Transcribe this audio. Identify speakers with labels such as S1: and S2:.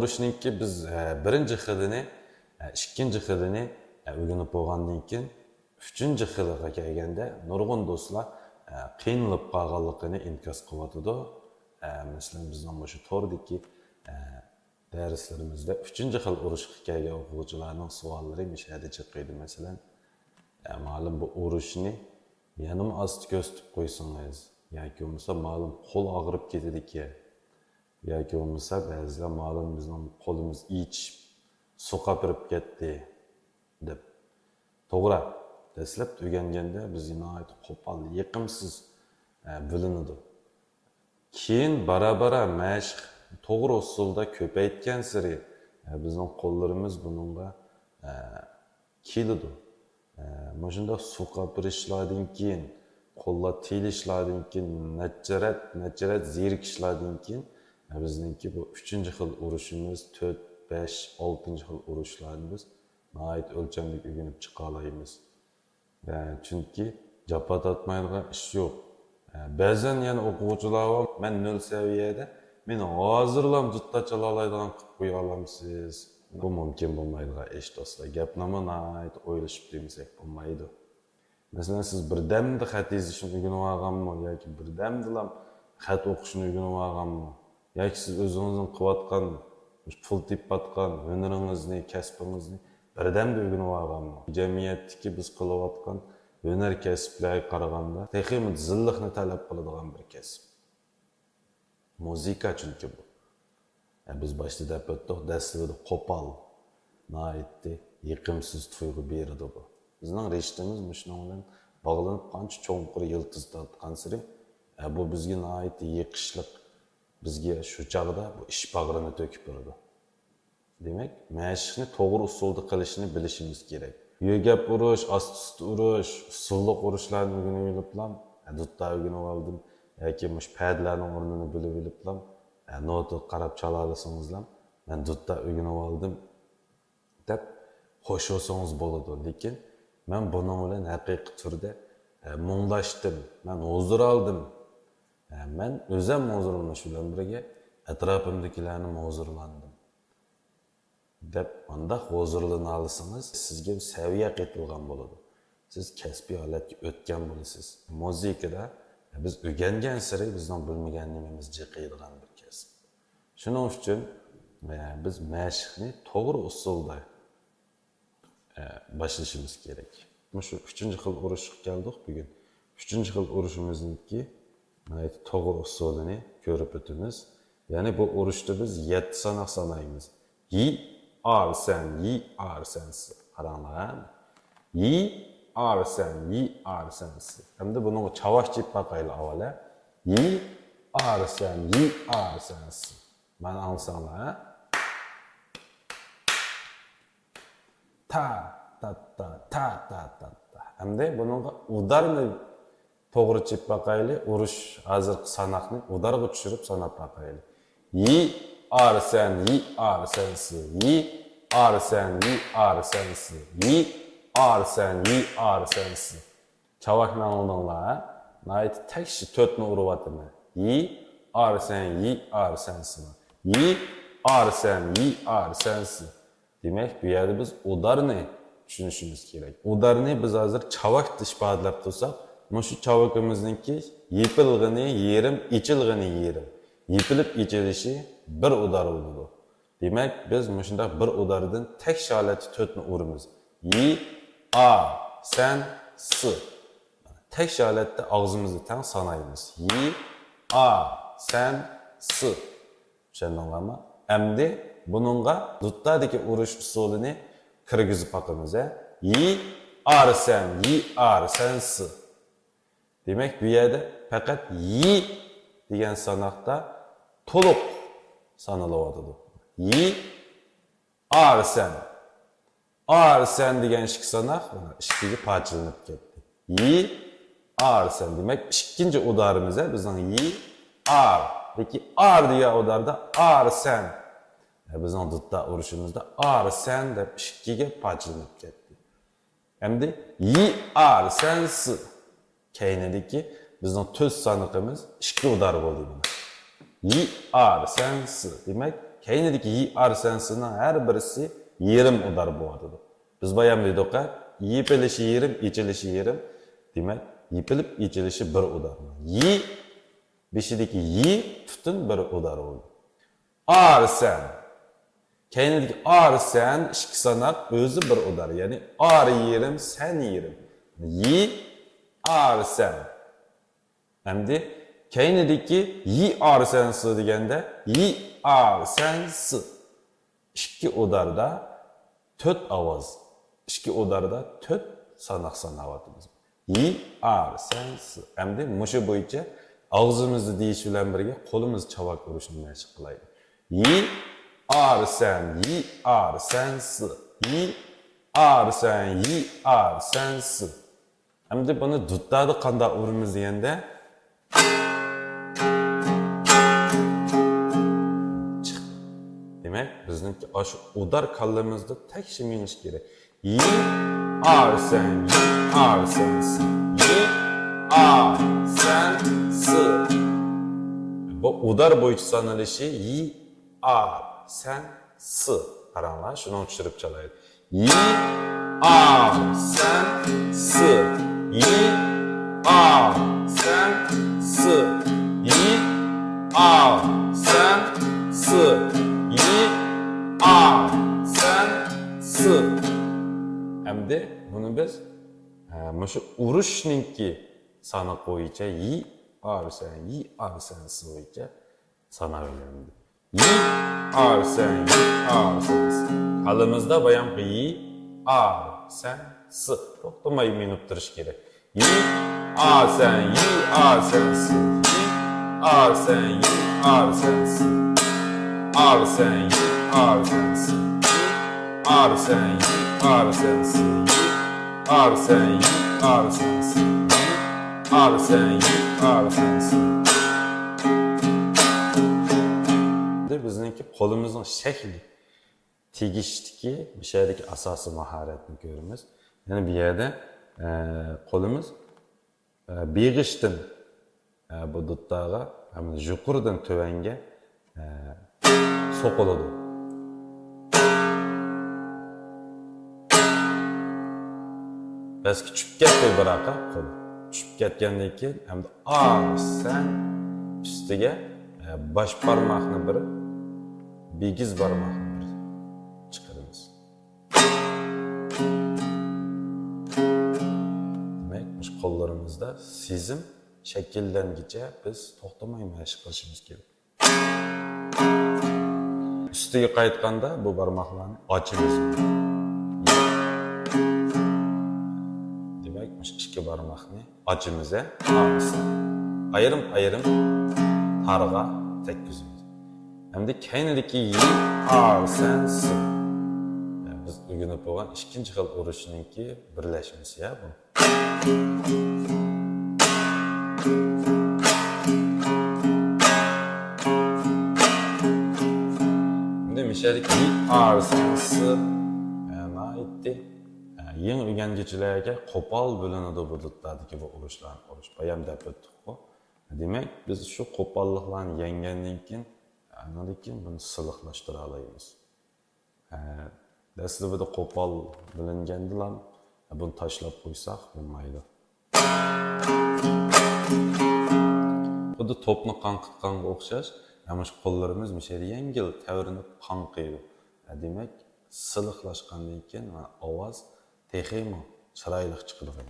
S1: urushningki biz birinchi xilini, ikkinchi xilini o'rganib bo'lgandan keyin uchinchi xiliga kelganda nurg'un do'stlar qiynalib qolganligini inkos qilyotidi. Masalan, bizning shu to'rdagi darslarimizda uchinchi xil urushga kelgan o'quvchilarning savollari mishada chiqadi. Masalan, ma'lum bu urushni yanım asti ko'rsatib qo'ysangiz yoki bo'lmasa ma'lum qo'l og'rib ketadiki yoki bo'lmasa ba'zilar ma'lum bizning qo'limiz ichib suqa kirib ketdi deb. To'g'ri, dastlab o'rganganda biz nihoyat qo'pol, yiqimsiz bilinadi. Keyin bara-bara mashq to'g'ri usulda ko'paytgan sari bizning qo'llarimiz buningga keladi. Mana shunda suqa kirishlardan keyin, qo'llar tilishlardan keyin, nacharat zerikishlardan keyin bizningki bu 3-xil urushimiz, 4, 5, 6-xil urushlarni biz nihoyat o'lchamli o'rganib chiqa olamiz. Chunki japa tatmaydigan ish yo'q. Ba'zan yana o'quvchilar bor, men 0 saviyada, meni hozirlam jutta chala oladigan qilib qo'ya olamsiz. Bu mumkin bo'lmaydigan ish do'stlar. Gapni nihoyat o'ylashib demasak bo'lmaydi. Masalan, siz birdamda xat yozishni o'rganib olganmi yoki birdamda xat o'qishni o'rganib olganmi? Yoki siz o'zingizning qilayotgan, pul tepayotgan hunaringizni, kasbingizni birdamda o'rganib olganmi? Jamiyatdagi biz qilayotgan hunar kasblarga qaraganda texnik zilliqni talab qiladigan bir kasb. Muzika chunki bu. Biz boshida deb o'tdik, dastlabida qo'pol, nihoyatda yiqimsiz tuyg'u beradi bu. Bizning rishtamiz shunga bilan bog'lanib qancha cho'nqir yiltiz tortgan sari bu bizga nihoyatda yiqishliq, bizga shu chog'da bu ish bag'rini to'kib beradi. Demak, mashqni to'g'ri usulda qilishni bilishimiz kerak. Yo'gap urush, asti-usti urush, usulli urushlarni o'rganib oliblam, dutta o'rganib oldim yoki mush padlarning o'rnini bilib oliblam, nota qarab chala olasingizlar, men dutta o'rganib oldim deb xo'sh olsangiz bo'ladi. Lekin men buning bilan haqiqiy turda munglashdim, men huzur oldim. Men o'zim huzurlanish bilan birga atrofimdagilarni huzurlandim deb unda huzurlana olsangiz sizga bir saviya qaytilgan bo'ladi. Siz kasbiy holatga o'tgan bo'lasiz. Muzikada biz o'rgangan sari bizning bilmaganligimiz jiqiydigan bir kasb. Shuning uchun biz mashqni to'g'ri usulda boshlashimiz kerak. Shu 3-xil urushga keldik bugun. 3-xil urushimizniki to'g'ri usulini ko'rib o'tamiz. Ya'ni bu urushda biz 7 sanoq sanaymiz. Yi, ar, sen, yi, ar, sensi. Qaranglar. Yi, ar, sen, yi, ar, sensi. Hamda buni chavash deb baqayli avvalo. Yi, ar, sen, yi, ar, sensi. Mana ansanglar. Ta, ta, ta, ta, ta, ta, ta. Hamda buningga udarni to'g'ri chep baqayli, urush hozirgi sanoqni udarga tushirib sanab baqayli. Yi, ar, sen, yi, ar, sensi. Yi, ar, sen, yi, ar, sensi. Yi, ar, sen, yi, ar, sensi. Chavakni oldinglar. Nayt tekshi 4ni uryapman. Yi, ar, sen, yi, ar, sensi. Yi, ar, sen, yi, ar, sensi. Demek bu yerda biz udarni tushunishimiz kerak. Udarni biz hozir chavak ifodalab tursak, mana shu chavakimizningki yepilg'ini yerim, ichilg'ini yerim. Yepilib ichilishi bir udar bo'ladi. Demak, biz mana shunda bir udardan tek holatda 4ni uramiz. Yi, a, sen, s. Tek holatda og'zimizni tang sanaymiz. Yi, a, sen, s. Tushundinglarmi? Endi buningga duttadagi urush usulini kirgizib boqamiz. Yi, ar, sen, yi, ar, sen, s. Demek bu yerda faqat yi degan sanoqda to'liq sanaladi. Yi, ar, sen. Ar, sen degan ikki sanoq ikkiga parchalanib ketdi. Yi, ar, sen. Demek ikkinchi udarimiz bizning yi, ar. Peki ar degan udarda ar, sen. Bizning dutta urushimizda ar, sen deb ikkiga parchalanib ketdi. Endi yi, ar, sen, s. Keynedeki bizning 4 sanoqimiz 2 udar bo'ldi buni. Yi, ar, sen, s. Demek Keynideki yi arsansının her birisi yerim udar boğadıdır. Biz bayan dedik ki yiyip elişi yerim, içilişi yerim. Demek yipilip içilişi bir udar. Yi, beşideki yi tutun bir udar oldu. Arsan. Keynideki arsan, işki sanak özü bir udar. Yani ar yerim, sen yerim. Yi, arsan. Hem de keynideki yi arsansı degende yi arsansı. İşki udarda töt avaz. İşki udarda töt sanak sanavatımız. Yi arsansı. Hem de muşu boyunca ağzımızı deyiş bilen birge kolumuz çavak vuruşunu meşik kılaydı. Yi arsan, yi arsansı. Yi arsan, yi arsansı. Hem de bunu duttadı kanda urumuz diyende çık. Demek bizniki aşı udar kallamızda tek şiminiş gerek. Yi arsan, yi arsansı. Yi arsansı. Bu udar boyutu sanılışı yi arsansı. Karanlar şunu uçurup çalaydı. Yi arsansı. Yi arsansı. Yi arsansı. Yi arsansı. Hem de bunu biz şu uruşninki sana koyunca yi arsansı boyunca sana önemli. Yi arsansı. Halımızda bayan ki yi arsansı. Toplamayı minup duruş gerek. Yi arsansı. Yi arsansı. Arsan, yi arsansı. Arsan, yi arsansı. Arsan, yi arsansı. Arsan, yi arsansı. Bizdeki kolumuzun şekli tegiştiki bir şeydeki asası maharetini görürüz. Yani bir yerde kolumuz beğiştin bu duttağa hem jukurdan tövenge sokuladı. Belki çüp ketmeyi bırakıp kolu. Çüp ketkendan keyin hem de arsan üstüge baş parmağını biri, bigiz parmağını biri çıkarırız. Demek bu kollarımızda sizin şekillengice biz toxtamayı məşq qilishimiz kerak. Üstüge qaytqanda bu parmaqlarni ochimiz. Demek bu ikki parmaqni ochimiz, ayırım targa tekkizimiz. Hem de keynideki yi arsansı. Biz uyg'unib bo'lgan ikkinchi xil urishninki birlashmasi ya bu. Şimdi misaldeki yi arsansı nima aytdi? Eng o'rgangichilarga qo'pol bo'linadi bu duttadagi bu urushlarni urush. Bayam deb o'tdik-ku. Demek biz şu qo'polliklarni yengandan keyin bunu silliqlashtira olamiz. Dastlabida qo'pol bilingandilar, bunu tashlab qo'ysak bo'lmaydi. Xuddi to'pni qanqitganga o'xshash, mana shu qo'llarimiz misali yengil tavrinib qanqiydi. Demak, silliqlashgandan keyin ovoz texmo chiroyli chiqadi.